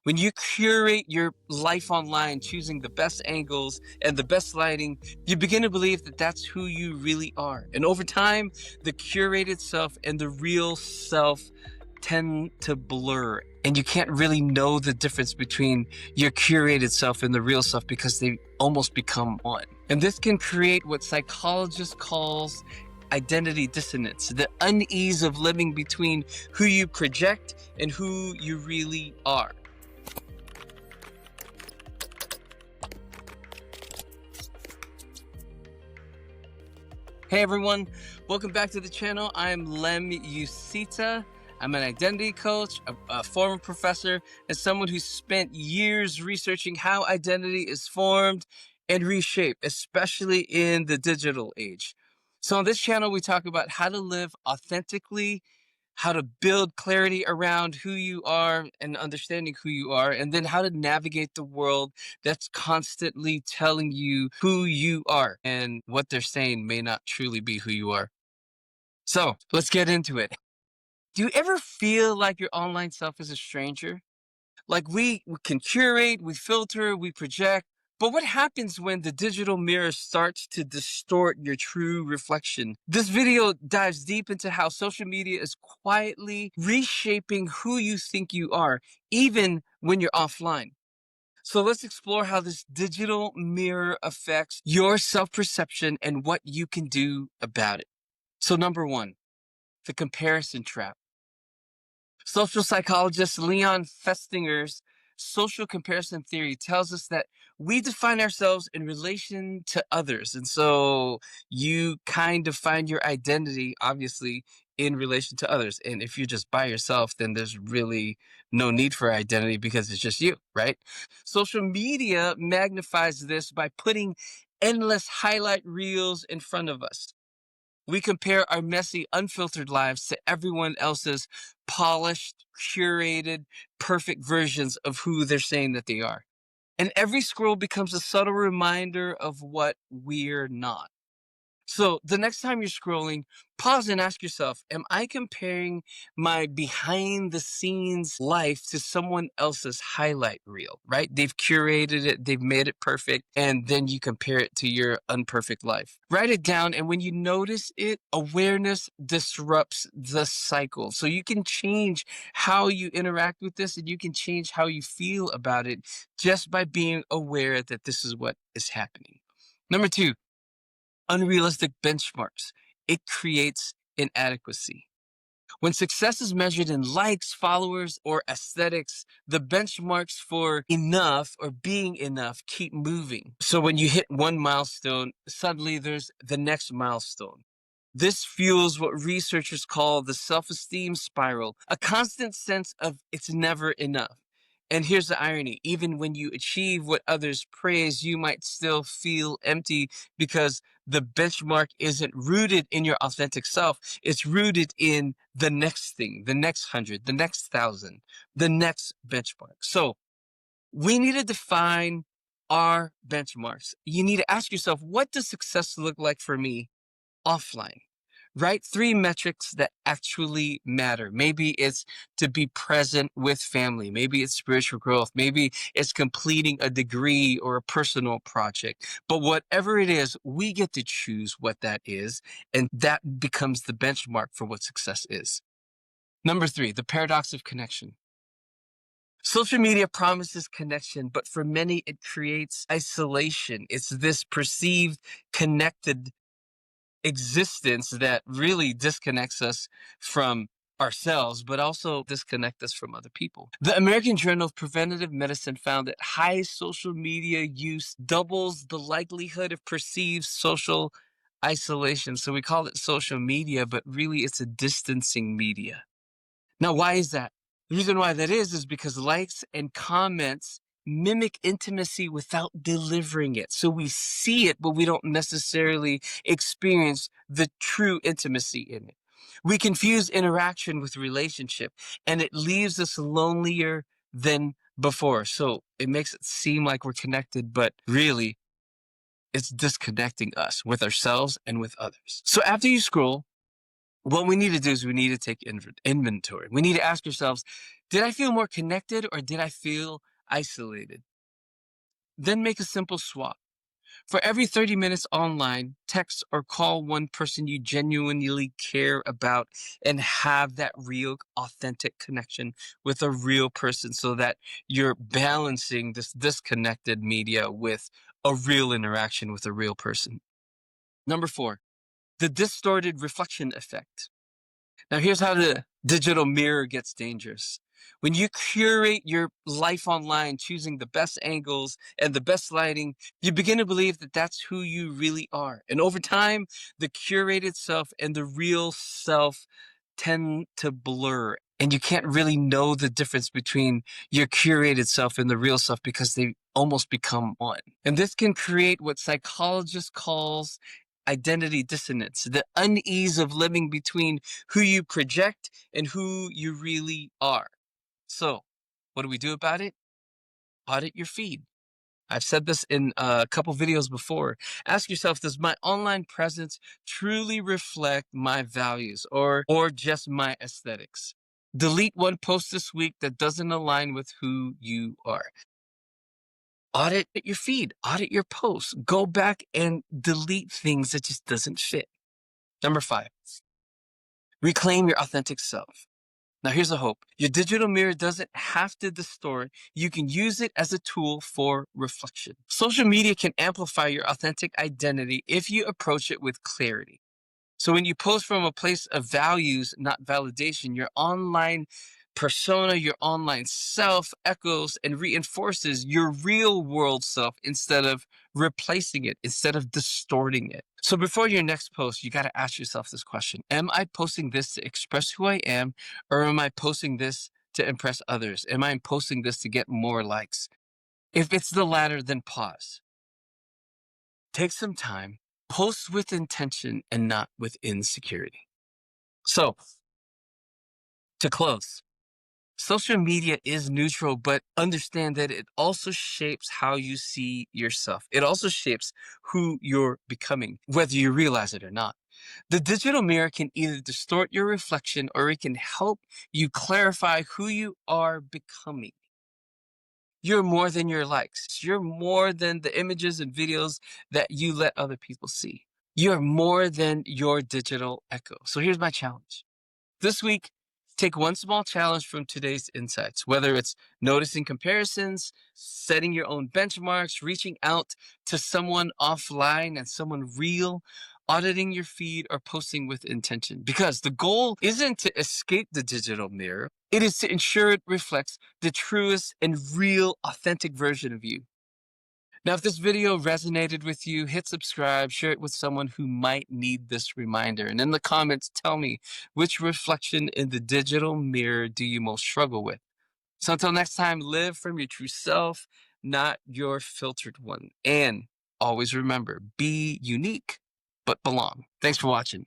When you curate your life online, choosing the best angles and the best lighting, you begin to believe that that's who you really are. And over time, the curated self and the real self tend to blur. And you can't really know the difference between your curated self and the real self because they almost become one. And this can create what psychologists calls identity dissonance, the unease of living between who you project and who you really are. Hey everyone, welcome back to the channel. I'm Usita. I'm an identity coach, a former professor, and someone who spent years researching how identity is formed and reshaped, especially in the digital age. So on this channel, we talk about how to live authentically, how to build clarity around who you are and understanding who you are, and then how to navigate the world that's constantly telling you who you are and what they're saying may not truly be who you are. So let's get into it. Do you ever feel like your online self is a stranger? Like we can curate, we filter, we project, but what happens when the digital mirror starts to distort your true reflection? This video dives deep into how social media is quietly reshaping who you think you are, even when you're offline. So let's explore how this digital mirror affects your self-perception and what you can do about it. So number one, the comparison trap. Social psychologist Leon Festinger's social comparison theory tells us that we define ourselves in relation to others. And so you kind of find your identity, obviously, in relation to others. And if you're just by yourself, then there's really no need for identity because it's just you, right? Social media magnifies this by putting endless highlight reels in front of us. We compare our messy, unfiltered lives to everyone else's polished, curated, perfect versions of who they're saying that they are. And every scroll becomes a subtle reminder of what we're not. So the next time you're scrolling, pause and ask yourself, am I comparing my behind the scenes life to someone else's highlight reel, right? They've curated it, they've made it perfect, and then you compare it to your unperfect life. Write it down, and when you notice it, awareness disrupts the cycle. So you can change how you interact with this, and you can change how you feel about it just by being aware that this is what is happening. Number two, unrealistic benchmarks. It creates inadequacy. When success is measured in likes, followers, or aesthetics, the benchmarks for enough or being enough keep moving. So when you hit one milestone, suddenly there's the next milestone. This fuels what researchers call the self-esteem spiral, a constant sense of it's never enough. And here's the irony, even when you achieve what others praise, you might still feel empty because the benchmark isn't rooted in your authentic self. It's rooted in the next thing, the next 100, the next 1,000, the next benchmark. So we need to define our benchmarks. You need to ask yourself, what does success look like for me offline? Write 3 metrics that actually matter. Maybe it's to be present with family. Maybe it's spiritual growth. Maybe it's completing a degree or a personal project. But whatever it is, we get to choose what that is. And that becomes the benchmark for what success is. Number 3, the paradox of connection. Social media promises connection, but for many, it creates isolation. It's this perceived connected existence that really disconnects us from ourselves, but also disconnect us from other people. The American Journal of Preventive Medicine found that high social media use doubles the likelihood of perceived social isolation. So we call it social media, but really it's a distancing media. Now, why is that? The reason why that is because likes and comments mimic intimacy without delivering it. So we see it, but we don't necessarily experience the true intimacy in it. We confuse interaction with relationship, and it leaves us lonelier than before. So it makes it seem like we're connected, but really it's disconnecting us with ourselves and with others. So after you scroll, what we need to do is we need to take inventory. We need to ask ourselves, Did I feel more connected or did I feel isolated? Then make a simple swap. For every 30 minutes online, text or call one person you genuinely care about and have that real, authentic connection with a real person so that you're balancing this disconnected media with a real interaction with a real person. Number 4, the distorted reflection effect. Now, here's how the digital mirror gets dangerous. When you curate your life online, choosing the best angles and the best lighting, you begin to believe that that's who you really are. And over time, the curated self and the real self tend to blur. And you can't really know the difference between your curated self and the real self because they almost become one. And this can create what psychologists calls identity dissonance, the unease of living between who you project and who you really are. So, what do we do about it? Audit your feed. I've said this in a couple videos before. Ask yourself, does my online presence truly reflect my values or just my aesthetics? Delete one post this week that doesn't align with who you are. Audit your feed, audit your posts. Go back and delete things that just doesn't fit. Number 5, reclaim your authentic self. Now, here's the hope. Your digital mirror doesn't have to distort. You can use it as a tool for reflection. Social media can amplify your authentic identity if you approach it with clarity. So when you post from a place of values, not validation, your online persona, your online self echoes and reinforces your real world self instead of replacing it, instead of distorting it. So before your next post, you got to ask yourself this question. Am I posting this to express who I am, or am I posting this to impress others? Am I posting this to get more likes? If it's the latter, then pause. Take some time, post with intention and not with insecurity. So, to close, social media is neutral, but understand that it also shapes how you see yourself. It also shapes who you're becoming, whether you realize it or not. The digital mirror can either distort your reflection or it can help you clarify who you are becoming. You're more than your likes. You're more than the images and videos that you let other people see. You're more than your digital echo. So here's my challenge. This week, take one small challenge from today's insights, whether it's noticing comparisons, setting your own benchmarks, reaching out to someone offline and someone real, auditing your feed, or posting with intention. Because the goal isn't to escape the digital mirror, it is to ensure it reflects the truest and real, authentic version of you. Now, if this video resonated with you, hit subscribe, share it with someone who might need this reminder. And in the comments, tell me, which reflection in the digital mirror do you most struggle with? So until next time, live from your true self, not your filtered one. And always remember, be unique, but belong. Thanks for watching.